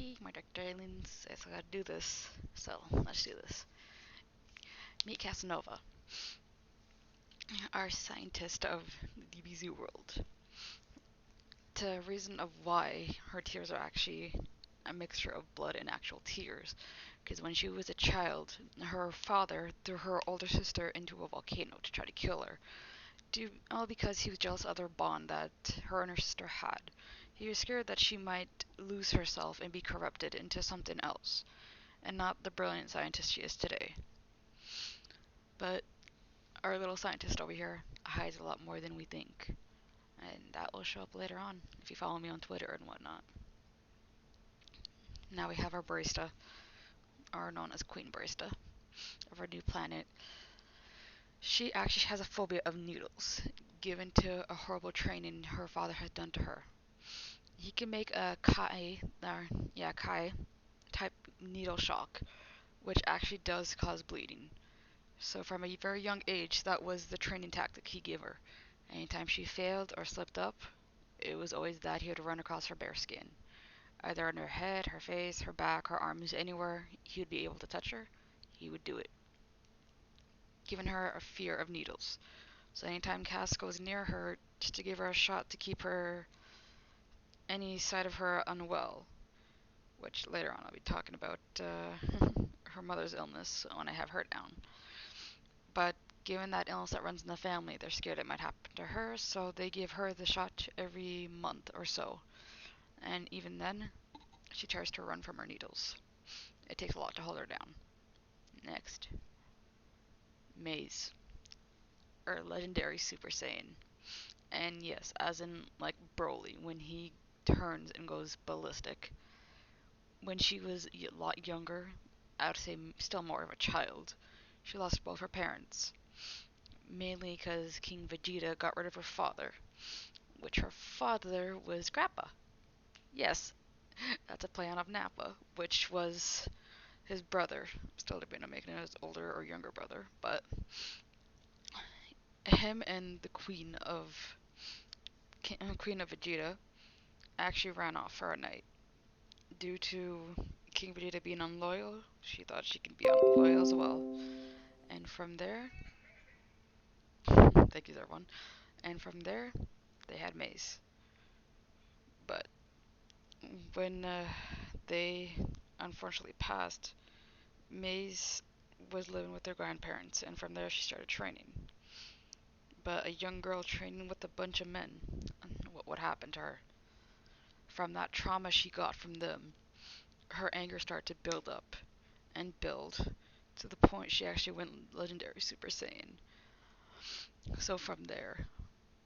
Hey, my Dr. Aliens says I gotta do this, so let's do this. Meet Casanova, our scientist of the DBZ world. The reason of why her tears are actually a mixture of blood and actual tears, because when she was a child, her father threw her older sister into a volcano to try to kill her, all because he was jealous of their bond that her and her sister had. He was scared that she might lose herself and be corrupted into something else, and not the brilliant scientist she is today. But our little scientist over here hides a lot more than we think, and that will show up later on if you follow me on Twitter and whatnot. Now we have our barista, or known as Queen Barista, of our new planet. She actually has a phobia of needles, given to a horrible training her father has done to her. He can make a Kai type needle shock, which actually does cause bleeding. So from a very young age, that was the training tactic he gave her. Anytime she failed or slipped up, it was always that he would run across her bare skin. Either on her head, her face, her back, her arms, anywhere he would be able to touch her, he would do it, giving her a fear of needles. So anytime Cass goes near her, just to give her a shot to keep her any side of her unwell, which later on I'll be talking about her mother's illness when I have her down. But given that illness that runs in the family, they're scared it might happen to her, so they give her the shot every month or so. And even then, she tries to run from her needles. It takes a lot to hold her down. Next, Maze, or legendary Super Saiyan. And yes, as in like Broly, when he turns and goes ballistic. When she was a lot younger, I would say still more of a child, she lost both her parents. Mainly because King Vegeta got rid of her father, which her father was Grappa. Yes, that's a play on of Nappa, which was his brother. Still debating on making it his older or younger brother, but him and the Queen of Vegeta actually ran off for a night due to King Vegeta being unloyal. She thought she could be unloyal as well, and from there, thank you everyone. And from there, they had Mace. But when they unfortunately passed, Maze was living with their grandparents, and from there she started training. But a young girl training with a bunch of men, what would happen to her? From that trauma she got from them, her anger started to build up and build to the point she actually went legendary Super Saiyan. So from there,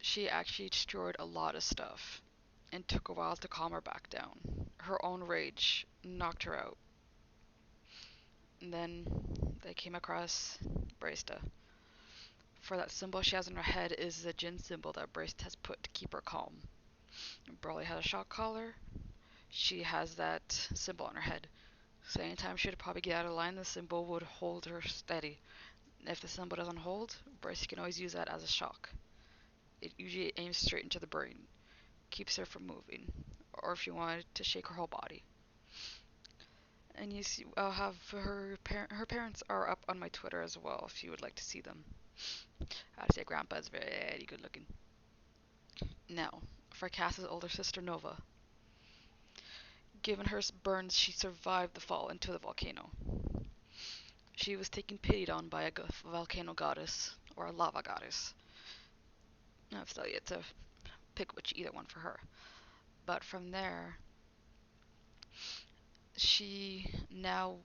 she actually destroyed a lot of stuff and took a while to calm her back down. Her own rage knocked her out. And then they came across Barista. For that symbol she has on her head is the Jin symbol that Barista has put to keep her calm. Broly has a shock collar. She has that symbol on her head. So anytime she would probably get out of line, the symbol would hold her steady. If the symbol doesn't hold, Barista can always use that as a shock. It usually aims straight into the brain, keeps her from moving, or if you wanted to shake her whole body. And you see, I'll have her parents are up on my Twitter as well if you would like to see them. I'd say Grandpa's very good looking. Now, for Cass's older sister Nova, given her burns, she survived the fall into the volcano. She was taken pity on by a volcano goddess or a lava goddess. I've still yet to pick which either one for her. But from there, she now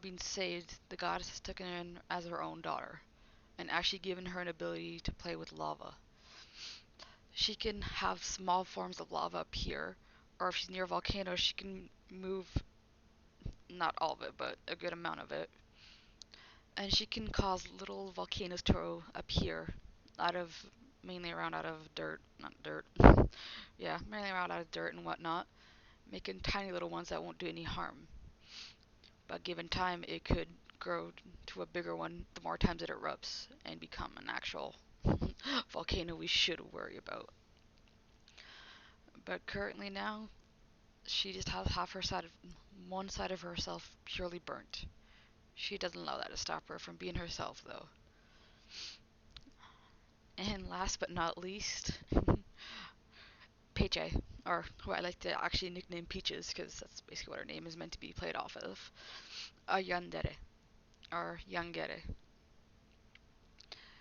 being saved, the goddess has taken her in as her own daughter, and actually given her an ability to play with lava. She can have small forms of lava appear, or if she's near a volcano, she can move not all of it, but a good amount of it. And she can cause little volcanoes to appear out of mainly around out of dirt, not dirt. Yeah, mainly around out of dirt and whatnot, making tiny little ones that won't do any harm. But given time, it could grow to a bigger one the more times it erupts and become an actual volcano we should worry about. But currently now, She just has half her side of one side of herself purely burnt. She doesn't allow that to stop her from being herself, though. And last but not least, Peche, or who I like to actually nickname Peaches, because that's basically what her name is meant to be played off of. A yandere, or yangere.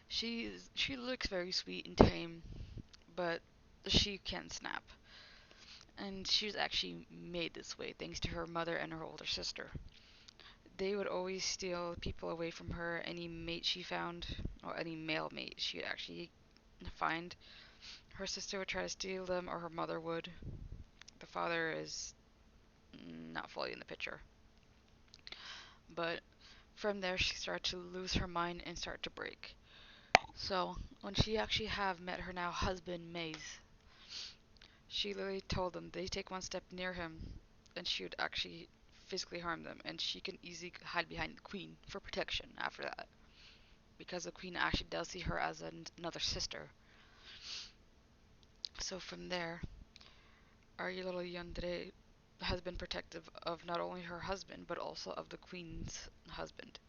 She looks very sweet and tame, but she can snap. And she was actually made this way thanks to her mother and her older sister. They would always steal people away from her, any mate she found, or any male mate she would actually find. Her sister would try to steal them, or her mother would. The father is not fully in the picture. But from there, she started to lose her mind and start to break. So, when she actually have met her now husband, Maze, she literally told them they take one step near him, and she would actually physically harm them, and she can easily hide behind the queen for protection after that. Because the queen actually does see her as another sister. So from there, our little Yandere has been protective of not only her husband, but also of the queen's husband.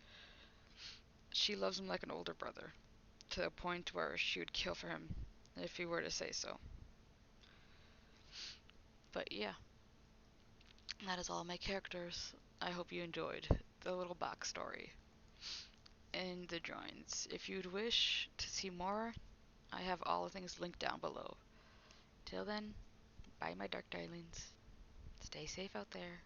She loves him like an older brother, to a point where she would kill for him if he were to say so. But yeah, that is all my characters. I hope you enjoyed the little backstory and the drawings. If you'd wish to see more, I have all the things linked down below. Till then, bye my dark darlings. Stay safe out there.